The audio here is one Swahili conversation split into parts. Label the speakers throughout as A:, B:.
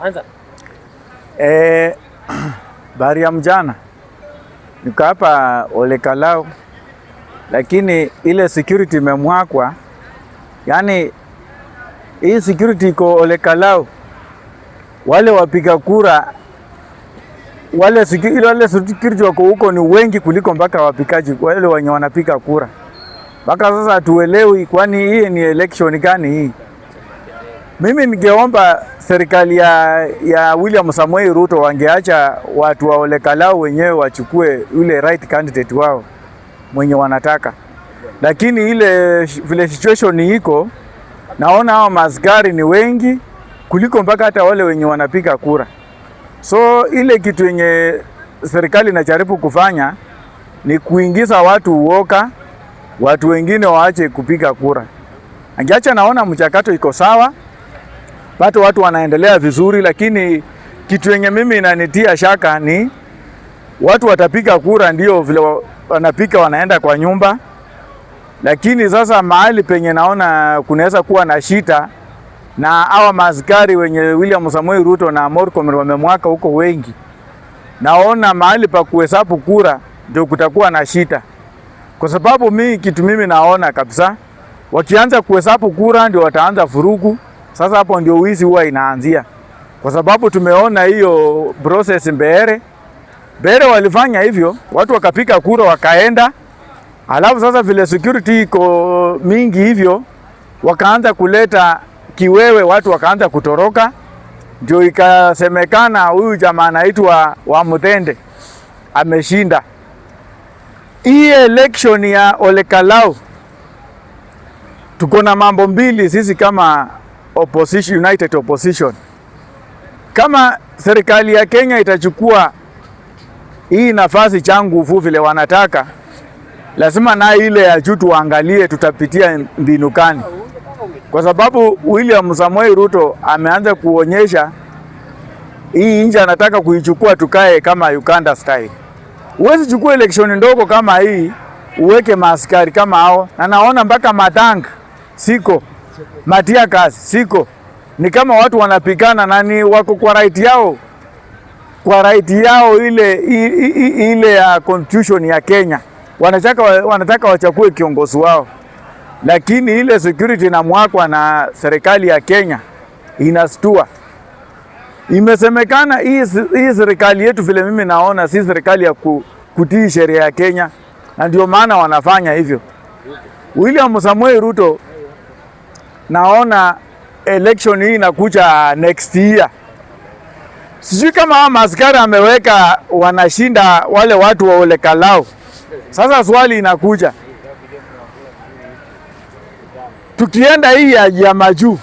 A: Anza.
B: Bari ya mjana niko hapa Ole Kalau, lakini ile security imemwakwa. Yani hii security iko Ole Kalau, wale wapiga kura wale security wako huko ni wengi kuliko mpaka wapikaji wale wenye wanapiga kura. Mpaka sasa hatuelewi kwani hii ni election gani hii. Mimi ningeomba serikali ya William Samoei Ruto wangeacha watu wa Ole Kalau wenyewe wachukue yule right candidate wao mwenye wanataka. Lakini ile vile situation iko, naona hao maskari ni wengi kuliko mpaka hata wale wenye wanapiga kura. So ile kitu yenye serikali inajaribu kufanya ni kuingiza watu uoka, watu wengine waache kupiga kura. Angeacha, naona mchakato iko sawa, watu wanaendelea vizuri, lakini kitu yenye mimi inanitia shaka ni watu watapiga kura ndio vile wanapika wanaenda kwa nyumba. Lakini sasa mahali penye naona kunaweza kuwa na shida na hawa maaskari wenye William Samoei Ruto na Murkomen wamemwaka huko wengi, naona mahali pa kuhesabu kura ndio kutakuwa na shida. Kwa sababu mimi naona kabisa wakianza kuhesabu kura ndio wataanza furugu. Sasa hapo ndio wizi huwa inaanzia. Kwa sababu tumeona hiyo process Mbeere walifanya hivyo, watu wakapiga kura wakaenda. Alafu sasa vile security iko mingi hivyo, wakaanza kuleta kiwewe, watu wakaanza kutoroka. Ndio ikasemekana huyu jamaa anaitwa wa Muthende ameshinda. Hii election ya Ole Kalau tuko na mambo mbili sisi kama opposition, United Opposition. Kama serikali ya Kenya itachukua hii nafasi changu vile wanataka, lazima na ile ya juu tuangalie tutapitia mbinu gani. Kwa sababu William Samoei Ruto ameanza kuonyesha hii nje anataka kuichukua tukae kama Uganda style. Uwezi chukua election ndogo kama hii uweke maaskari kama hao, na naona mpaka matank siko, matia kazi siko. Ni kama watu wanapigana nani wako kwa right yao. Kwa right yao ile ya constitution ya Kenya. Wanataka wachakue kiongozi wao. Lakini ile security na mwakwa na serikali ya Kenya inastua. Imesemekana hii serikali yetu vile mimi naona si serikali ya kutii sheria ya Kenya, na ndio maana wanafanya hivyo. William Samoei Ruto naona election hii inakuja next year. Sijui kama maskari ameweka wanashinda wale watu wa Ole Kalau. Sasa swali inakuja, tukienda hii ya majuu,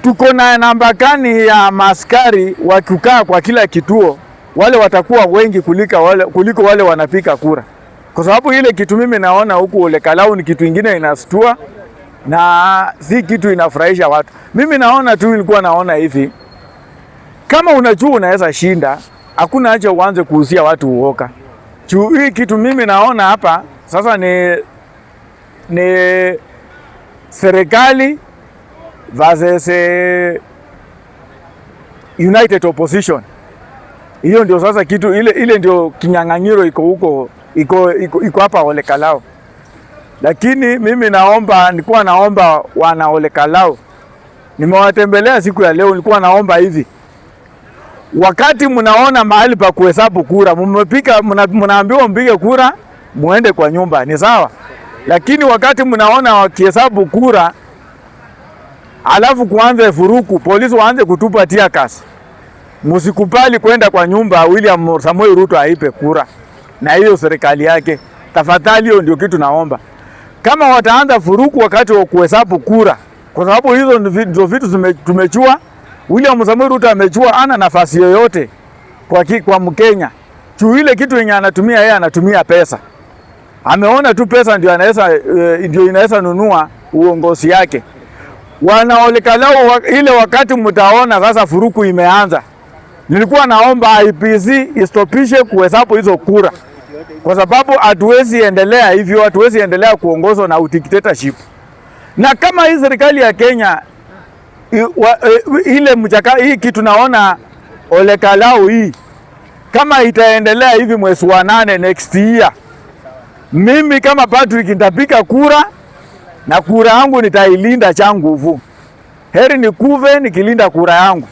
B: tuko na namba gani ya maskari wakikaa kwa kila kituo? Wale watakuwa wengi kuliko wale wanapika kura. Kwa sababu ile kitu mimi naona huku Ole Kalau ni kitu ingine inastua na si kitu inafurahisha watu. Mimi naona tu, nilikuwa naona hivi, kama unajua unaweza shinda, hakuna haja uanze kuhusia watu uoka. Hii kitu mimi naona hapa sasa ni serikali versus United Opposition. Hiyo ndio sasa kitu ile ndio kinyang'anyiro iko huko, iko hapa Ole Kalau. Lakini mimi nilikuwa naomba wana Ole Kalau, nimewatembelea siku ya leo, nilikuwa naomba hivi, wakati mnaona mahali pa kuhesabu kura, mnaambiwa mpige kura muende kwa nyumba, ni sawa. Lakini wakati mnaona wakihesabu kura alafu kuanze furuku, polisi waanze kutupa tear gas, msikubali kwenda kwa nyumba William Samoei Ruto aipe kura na hiyo serikali yake. Tafadhali, hiyo ndio kitu naomba. Kama wataanza furuku wakati wa kuhesabu kura, kwa sababu hizo ndio vitu tumechua. William Samoei Ruto amechua ana nafasi yoyote kwa Mkenya. Ile kitu yenye anatumia yeye, anatumia pesa. Ameona tu pesa ndio inaweza nunua uongozi yake. Wana Ole Kalau ile wakati mtaona sasa furuku imeanza, nilikuwa naomba IEBC istopishe kuhesabu hizo kura. Kwa sababu hatuwezi endelea hivyo, hatuwezi endelea kuongozwa na dictatorship. Na kama hii serikali ya Kenya ile hii kitu naona Ole Kalau hii kama itaendelea hivi mwezi wa 8 next year, mimi kama Patrick nitapiga kura na kura yangu nitailinda cha nguvu. Heri nikuve nikilinda kura yangu.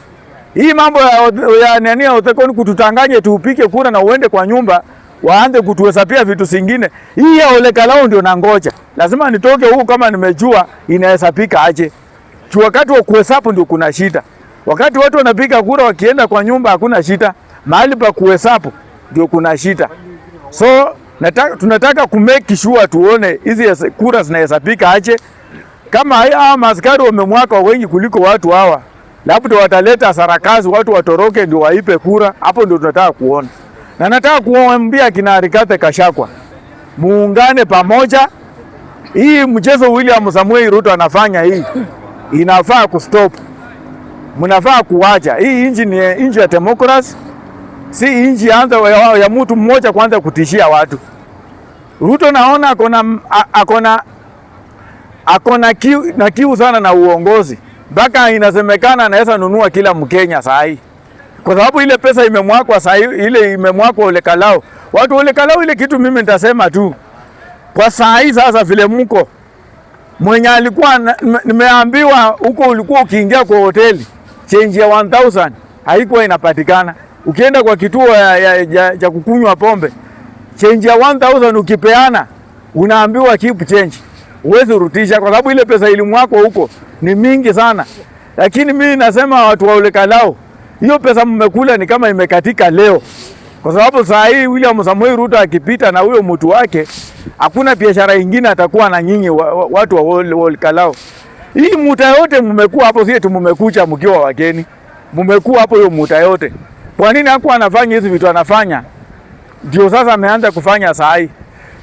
B: Hii mambo ya nani utekoni kututanganye tuupike kura na uende kwa nyumba waanze kutuhesabia vitu vingine. Hii ya Ole Kalau ndio nangoja. Lazima nitoke huku kama nimejua inahesabika aje. Wakati wa kuhesabu ndio kuna shida. Wakati watu wanapiga kura wakienda kwa nyumba hakuna shida. Mahali pa kuhesabu ndio kuna shida. So tunataka kumake sure tuone hizi kura zinahesabika aje. Kama hawa maaskari wamemwaka wengi kuliko watu hawa, labda wataleta sarakazi, watu watoroke ndio waipe kura. Hapo ndio tunataka kuona. Na nataka kuambia kina Rigathi Gachagua, muungane pamoja. Hii mchezo William Samoei Ruto anafanya hii inafaa kustop. Mnafaa kuacha. Hii inji ni inji ya democracy. Si inji ya mtu mmoja kwanza kutishia watu. Ruto naona akona kiu sana na uongozi. Mpaka inasemekana anaweza nunua kila Mkenya saa hii. Kwa sababu ile pesa imemwakwa saa hii, ile imemwakwa Ole Kalau. Watu Ole Kalau ile kitu mimi nitasema tu. Kwa saa hii sasa vile mko mwenye alikuwa nimeambiwa huko ulikuwa ukiingia kwa hoteli change ya 1000 haikuwa inapatikana. Ukienda kwa kituo ya kukunywa pombe change ya 1000 ukipeana unaambiwa keep change. Uwezi rutisha kwa sababu ile pesa ilimwako huko ni mingi sana. Lakini mimi nasema watu wa Ole Kalau, hiyo pesa mmekula ni kama imekatika leo. Kwa sababu saa hii William Samoei Ruto akipita na huyo mtu wake, hakuna biashara nyingine atakuwa na nyinyi watu wa Ole Kalau. Hii muta yote mmekuwa hapo, sisi tumekucha mkiwa wageni. Mmekuwa hapo hiyo muta yote. Kwa nini hakuwa anafanya hizi vitu anafanya? Ndio sasa ameanza kufanya saa hii.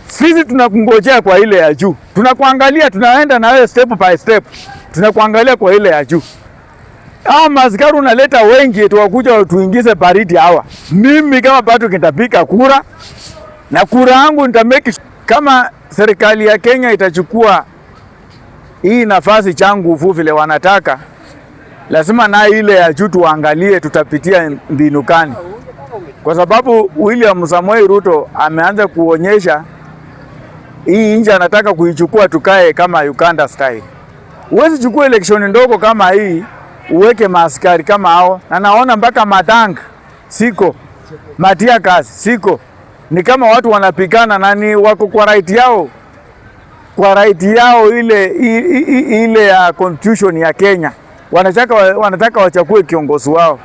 B: Sisi tunakungojea kwa ile ya juu. Tunakuangalia, tunaenda na wewe step by step. Tunakuangalia kwa ile ya juu. Maaskari unaleta wengi tuwakuja tuingize baridi hawa. Mimi kama Patrick nitapiga kura na kura yangu nitameki. Kama serikali ya Kenya itachukua hii nafasi changu vile wanataka, lazima na ile ya juu tuangalie tutapitia mbinu gani. Kwa sababu William Samoei Ruto ameanza kuonyesha hii nje anataka kuichukua tukae kama Uganda style. Uwezi chukua election ndogo kama hii uweke maaskari kama hao, na naona mpaka matanga siko, matia kazi siko. Ni kama watu wanapigana na ni wako kwa right yao. Kwa right yao ile ya constitution ya Kenya. Wanataka wachukue kiongozi wao.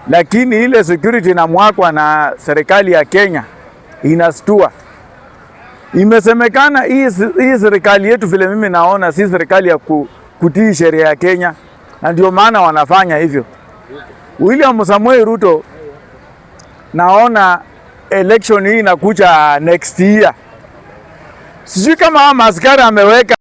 B: Lakini ile security na mwakwa na serikali ya Kenya inastua. Imesemekana hii serikali yetu vile mimi naona si serikali ya kutii sheria ya Kenya, na ndio maana wanafanya hivyo. William Samoei Ruto naona election hii inakuja next year. Sijui kama maaskari ameweka